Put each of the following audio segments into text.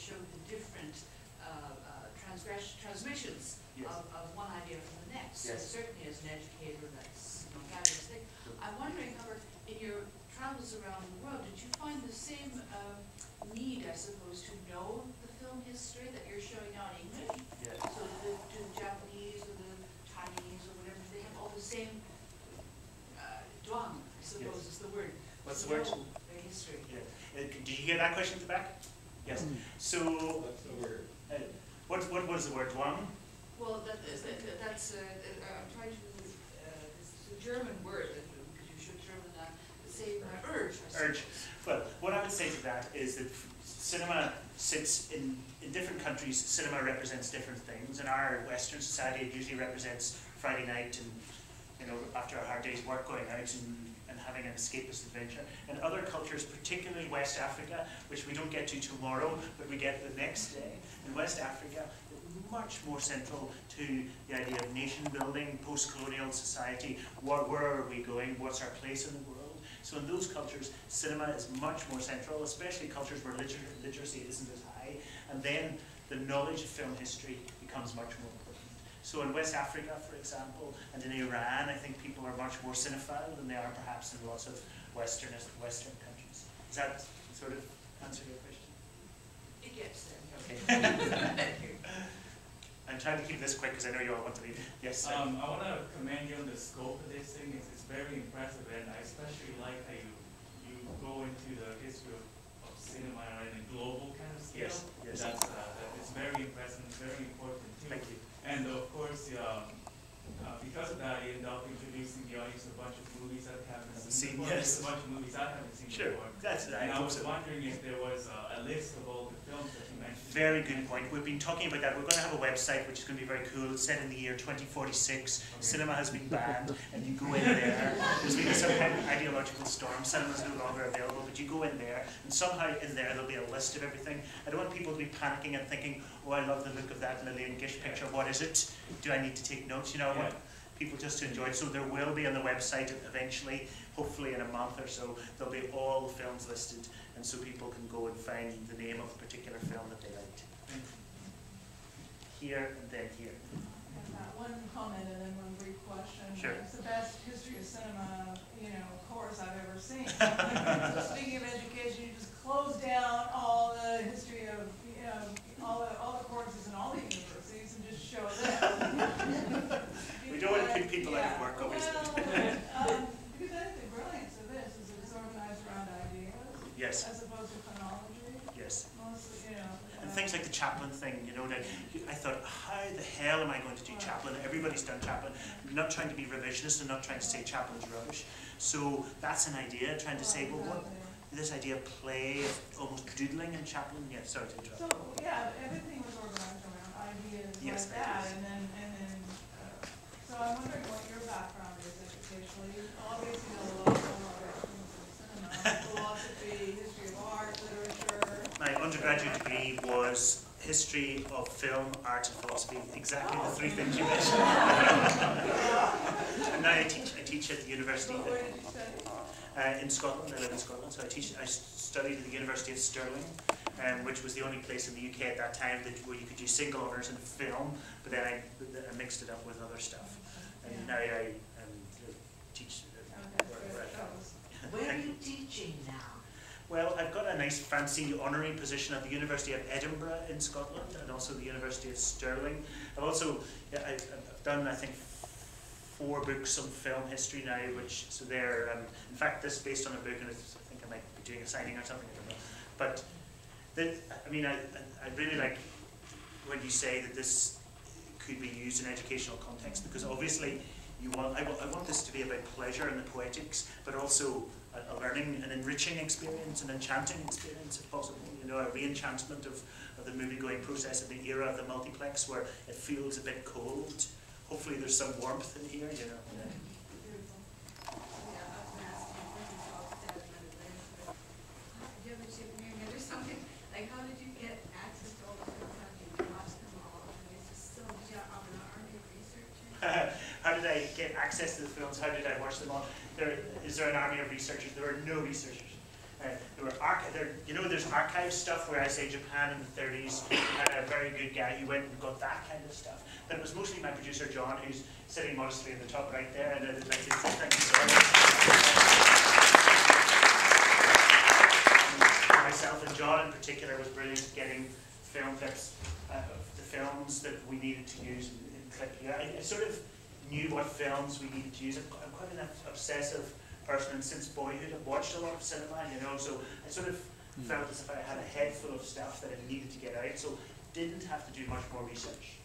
showed the different transmissions of one idea from the next. Yes. So certainly as an educator, that's a fabulous thing. I'm wondering, however, in your travels around the world, did you find the same need, I suppose, to know the film history that you're showing now in English? Yes. So do the Japanese or the Chinese or whatever, they have all the same dwang, I suppose is the word. What's the word? Their history. Yeah. Did you hear that question at the back? Yes. So, What's the word? what was the word? Dwang? Well, that's I'm trying to, it's a German word, because you should German the same urge, I suppose. Urge. Well, what I would say to that is that cinema sits in different countries. Cinema represents different things. In our Western society, it usually represents Friday night and, you know, after a hard day's work, going out and having an escapist adventure. In other cultures, particularly West Africa, which we don't get to tomorrow, but we get the next day, in West Africa, much more central to the idea of nation building, post-colonial society. Where are we going? What's our place in the world? So in those cultures, cinema is much more central, especially cultures where literacy isn't as high. And then the knowledge of film history becomes much more important. So in West Africa, for example, and in Iran, I think people are much more cinephile than they are perhaps in lots of Western countries. Does that sort of answer your question? It gets there. Okay. I'm trying to keep this quick because I know you all want to leave. Yes. I want to commend you on the scope of this thing. It's very impressive, and I especially like how you go into the history of cinema on a global kind of scale. Yes. Yes. It's very impressive. It's very important too. Thank you. And of course, because of that, you end up introducing the audience to a bunch of movies that they haven't seen before. Yes. There's a bunch of movies I haven't seen Sure. before. That's right. And I was wondering if there was a list of all the films that you mentioned. Very good point. We've been talking about that. We're going to have a website which is going to be very cool. It's set in the year 2046. Okay. Cinema has been banned, and you go in there. There's been some kind of ideological storm. Cinema is no longer available, but you go in there, and somehow in there there'll be a list of everything. I don't want people to be panicking and thinking, "Oh, I love the look of that Lillian Gish picture. What is it? Do I need to take notes?" You know, I want people just to enjoy it. So there will be on the website eventually, hopefully in a month or so, there'll be all the films listed, and so people can go and find the name of a particular film that they liked. Here and then here. One comment and then one brief question. Sure. It's the best history of cinema, course I've ever seen. So speaking of education, you just close down all the history of, all the courses in all the universities and just show them. We don't want to pick people out of work, obviously. Well, because I think the brilliance of this is it's organized around ideas. Yes. As opposed to chronology. Yes. Mostly, And things like the Chaplin thing, I thought, how the hell am I going to do Chaplin? Everybody's done Chaplin. I'm not trying to be revisionist and not trying to say Chaplin's rubbish. So that's an idea, trying to say, well, what, this idea of play, of almost doodling in Chaplin. Yeah, sorry to interrupt. So yeah, everything was organized around ideas yes, like that, and then so I'm wondering what your background is educationally. You obviously know a lot more about cinema, philosophy, history of art, literature. My undergraduate degree was history of film, art, and philosophy. Exactly the three things you mentioned. And now I teach at the university. Where did you study? In Scotland. I live in Scotland, so I studied at the University of Stirling, which was the only place in the UK at that time where you could do single honours in film, but then I mixed it up with other stuff. And now I teach. Where are you teaching now? Well, I've got a nice fancy honorary position at the University of Edinburgh in Scotland and also the University of Stirling. I've also, I've done, I think, 4 books on film history now, so they're, in fact, this is based on a book, and I think I might be doing a signing or something, I don't know. But, I really like when you say that this could be used in educational context, because obviously I want this to be about pleasure and the poetics, but also a learning, an enriching experience, an enchanting experience if possible, a re-enchantment of the movie-going process of the era of the multiplex where it feels a bit cold. Hopefully there's some warmth in here, Beautiful. There's something like, how did you get access to all the films? How did you watch them all? And it's just so, did you have an army of researchers? How did I get access to the films? How did I watch them all? Is there an army of researchers? There were no researchers. There were there's archive stuff where I say Japan in the 30s had a very good guy who went and got that kind of stuff. But it was mostly my producer John, who's sitting modestly in the top right there, and I'd like to say thank you so much. Myself and John in particular was brilliant at getting film clips of the films that we needed to use in clip here. I sort of knew what films we needed to use. I'm quite an obsessive person, and since boyhood I've watched a lot of cinema, so I sort of felt as if I had a head full of stuff that I needed to get out, so didn't have to do much more research,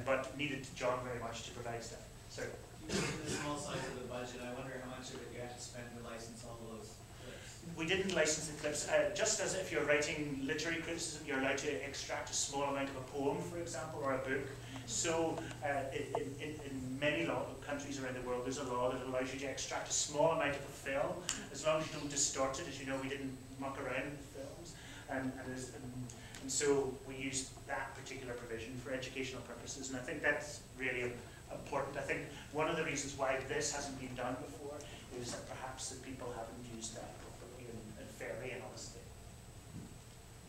but needed John very much to provide stuff. So, you mentioned the small size of the budget. I wonder how much of it you had to spend to license all of those clips. We didn't license the clips, just as if you're writing literary criticism, you're allowed to extract a small amount of a poem, for example, or a book. So in many countries around the world, there's a law that allows you to extract a small amount of a film, as long as you don't distort it. As you know, we didn't muck around with films. And so we used that particular provision for educational purposes, and I think that's really important. I think one of the reasons why this hasn't been done before is that perhaps that people haven't used that properly and fairly and honestly.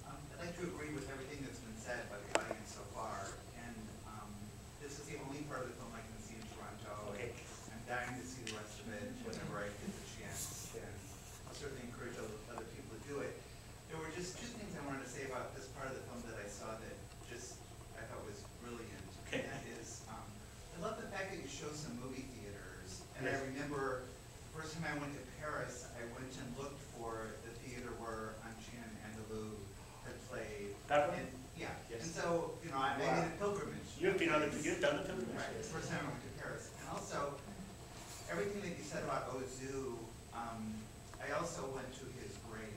I'd like to agree with everything that's been said by the audience so far, and this is the only part of the film I can see in Toronto. Okay. I'm dying to see the rest of it whenever I get the chance, and I'll certainly encourage other people to do it. There were just two things I wanted to say about this part of the film that I saw that just I thought was brilliant. Okay. And that is, I love the fact that you show some movie theaters, and Yes. I remember the first time I went to Paris, I went and looked for the theater where Anchin Andalou had played. That one? And, yeah, Yes. and so, I made a pilgrimage. You've done the pilgrimage. Right, it's the first time I went to Paris. And also, everything that you said about Ozu, I also went to his grave.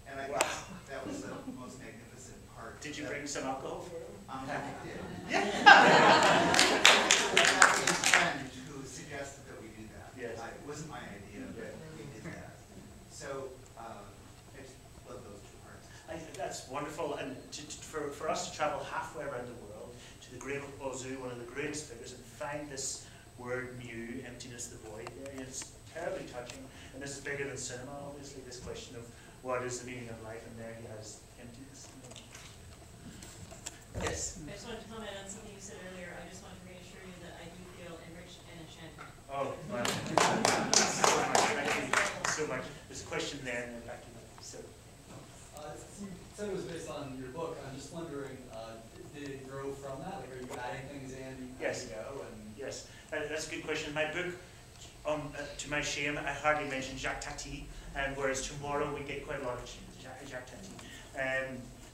And I thought that was the most magnificent part. Did you bring some alcohol for him? I did. Yeah. His friend who suggested that we do that. Yes. It wasn't my idea, but we did that. So, I just love those two parts. I think that's wonderful, and for us to travel halfway around the world to the grave of Ozu, one of the greatest figures, and find this word mu, emptiness, the void there, it's terribly touching. And this is bigger than cinema, obviously, this question of what is the meaning of life, and there he has emptiness. Yes? I just wanted to comment on something you said earlier. I just wanted to reassure you that I do feel enriched and enchanted. Oh, well, thank you so much. There's a question there, and then back to you. So, You said it was based on your book. I'm just wondering, did it grow from that? Like, are you adding things in Yes. as you go? And yes, that's a good question. My book, to my shame, I hardly mention Jacques Tati, whereas tomorrow we get quite a lot of Jacques Tati.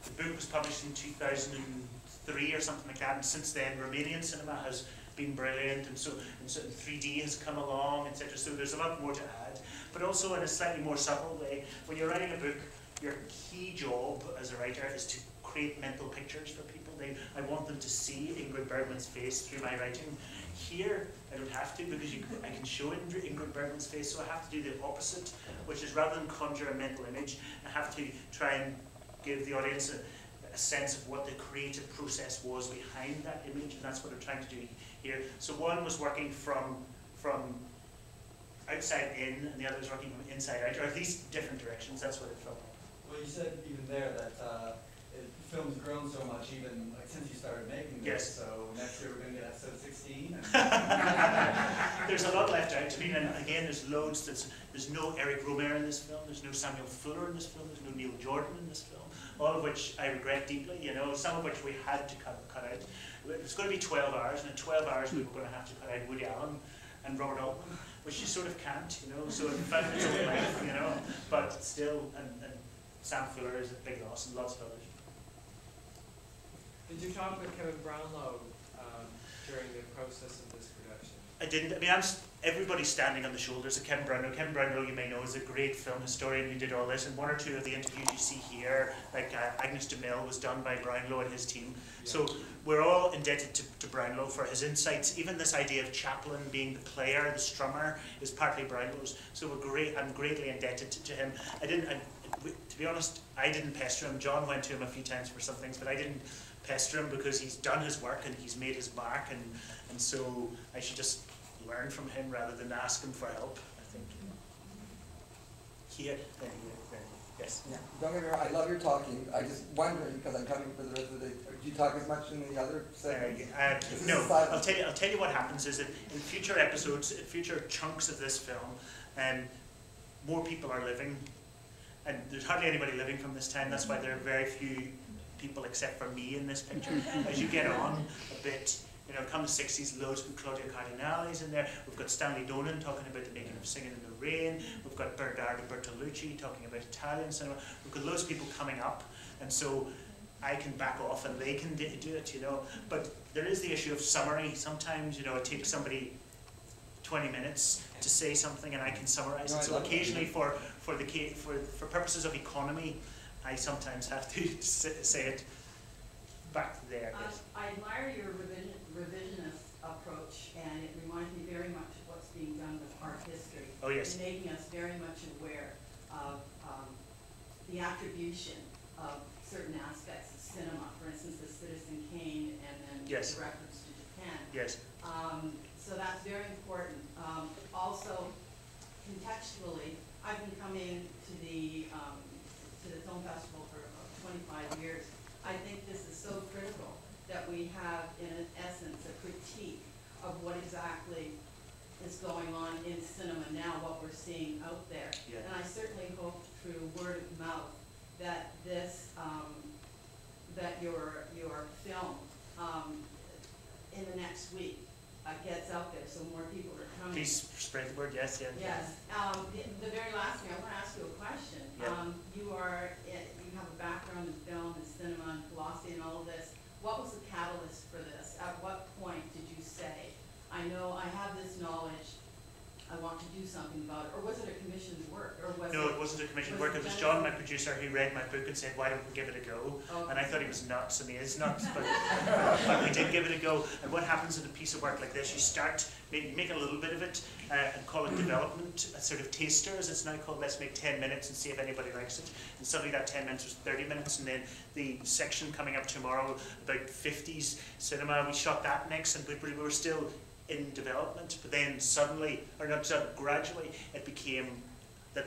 The book was published in 2003 or something like that, and since then Romanian cinema has been brilliant, and so 3D has come along, etc. So there's a lot more to add, but also in a slightly more subtle way. When you're writing a book, your key job as a writer is to create mental pictures for people. I want them to see Ingrid Bergman's face through my writing. Here, I don't have to, because I can show Ingrid Bergman's face, so I have to do the opposite, which is rather than conjure a mental image, I have to try and give the audience a sense of what the creative process was behind that image, and that's what I'm trying to do here. So one was working from outside in, and the other was working from inside out, or at least different directions. That's what it felt like. well, you said even there that film's grown so much, even like since you started making this. Yes. So next year we're going to get episode 16. There's a lot left out. I mean, and again, there's loads. There's no Eric Romer in this film. There's no Samuel Fuller in this film. There's no Neil Jordan in this film. All of which I regret deeply. Some of which we had to cut out. It's going to be 12 hours, and in 12 hours we were going to have to cut out Woody Allen and Robert Altman, which you sort of can't. So it found its own life. But still, and Sam Fuller is a big loss, and lots of others. Did you talk with Kevin Brownlow during the process of this production? I didn't. I mean, everybody's standing on the shoulders of Kevin Brownlow. Kevin Brownlow, you may know, is a great film historian who did all this, and one or two of the interviews you see here, like Agnes de Mille, was done by Brownlow and his team. Yeah. So we're all indebted to Brownlow for his insights. Even this idea of Chaplin being the player, the strummer, is partly Brownlow's. So I'm greatly indebted to him. To be honest, I didn't pester him. John went to him a few times for some things, but I didn't pester him because he's done his work and he's made his mark, and so I should just learn from him rather than ask him for help, I think. Here, Yes. Yeah, don't get me wrong, I love your talking, I just wondering, because I'm coming for the rest of the day, do you talk as much in the other segments? No, I'll tell you what happens is that in future episodes, in future chunks of this film, more people are living, and there's hardly anybody living from this time. That's why there are very few people except for me in this picture. As you get on a bit, you know, come the 60s, loads of Claudia Cardinale's in there. We've got Stanley Donen talking about the making of Singing in the Rain. We've got Bernardo Bertolucci talking about Italian cinema. We've got loads of people coming up, and so I can back off and they can do it, you know. But there is the issue of summary. Sometimes, you know, it takes somebody 20 minutes to say something, and I can summarize it. So occasionally, for purposes of economy, I sometimes have to say it back there. Yes. I admire your revisionist approach, and it reminds me very much of what's being done with art history. Oh yes. And making us very much aware of the attribution of certain aspects of cinema. For instance, the Citizen Kane, and then yes. the reference to Japan. Yes. So that's very important. Also, contextually, I've been coming to the film festival for 25 years. I think this is so critical that we have, in essence, a critique of what exactly is going on in cinema now, what we're seeing out there. Yeah. And I certainly hope through word of mouth that this, that your film in the next week gets out there, so more people are coming. Please spread the word. Yes, yeah. Yes. The very last thing, I want to ask you a question. Yeah. You have a background in film and cinema and philosophy and all of this. What was the catalyst for this? At what point did you say, I know I have this knowledge, I want to do something about it? Or was it a commissioned work? Or was no, it wasn't a commissioned work. It was John, my producer, who read my book and said, why don't we give it a go? Okay. And I thought he was nuts, and he is nuts, but we did give it a go. And what happens in a piece of work like this, you start, make a little bit of it, and call it development, a sort of taster, as it's now called. Let's make 10 minutes and see if anybody likes it. And suddenly that 10 minutes was 30 minutes, and then the section coming up tomorrow about 50s cinema, we shot that next, and we were still in development, but then suddenly, or not suddenly, gradually, it became that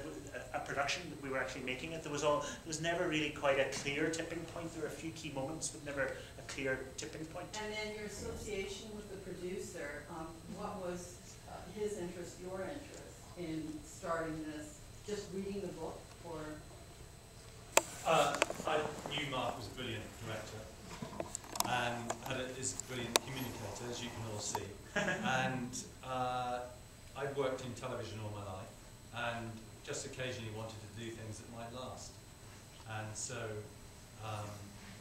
a production that we were actually making it. There was never really quite a clear tipping point. There were a few key moments, but never a clear tipping point. And then your association with the producer, what was his interest, your interest in starting this? Just reading the book, or? I knew Mark was a brilliant director, and is a brilliant communicator, as you can all see. And I've worked in television all my life, and just occasionally wanted to do things that might last. And so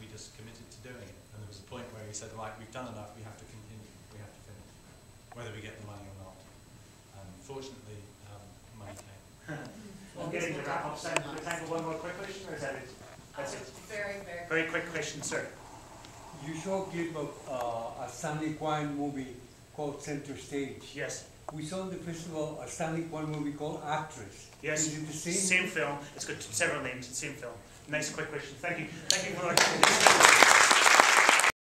we just committed to doing it. And there was a point where he said, right, we've done enough, we have to continue, we have to finish, whether we get the money or not. And fortunately, money came. I'm getting to wrap up. Time for one more quick question, or is that it? That's it. Very quick question, sir. You showed a clip of a Stanley Kwan movie called Center Stage. Yes. We saw in the festival a Stanley Kwan movie called Actress. Yes. Is it the same? Same film. It's got several names. Same film. Nice quick question. Thank you. Thank you for watching.